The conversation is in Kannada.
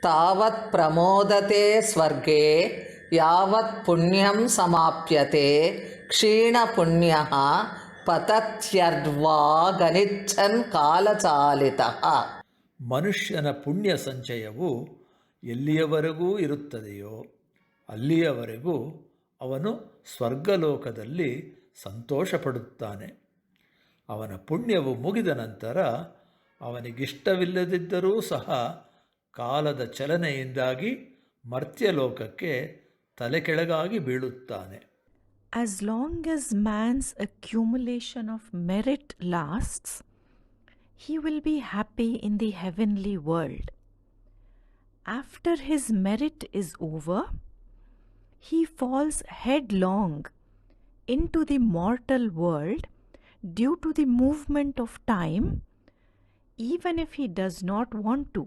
ತಾವತ್ ಪ್ರಮೋದತೆ ಸ್ವರ್ಗೇ ಯಾವತ್ ಪುಣ್ಯಂ ಸಮಾಪ್ಯತೆ ಕ್ಷೀಣ ಪುಣ್ಯ ಪತತ್ಯರ್ವಾಗನಿಚ್ಛನ್ ಕಾಲಚಾಲಿತಃ. ಮನುಷ್ಯನ ಪುಣ್ಯ ಸಂಚಯವು ಎಲ್ಲಿಯವರೆಗೂ ಇರುತ್ತದೆಯೋ ಅಲ್ಲಿಯವರೆಗೂ ಅವನು ಸ್ವರ್ಗಲೋಕದಲ್ಲಿ ಸಂತೋಷಪಡುತ್ತಾನೆ. ಅವನ ಪುಣ್ಯವು ಮುಗಿದ ನಂತರ ಅವನಿಗಿಷ್ಟವಿಲ್ಲದಿದ್ದರೂ ಸಹ ಕಾಲದ ಚಲನೆಯಿಂದಾಗಿ ಮರ್ತ್ಯಲೋಕಕ್ಕೆ ತಲೆಕೆಳಗಾಗಿ ಬೀಳುತ್ತಾನೆ. As long as man's accumulation of merit lasts, he will be happy in the heavenly world. After his merit is over, he falls headlong into the mortal world due to the movement of time, even if he does not want to.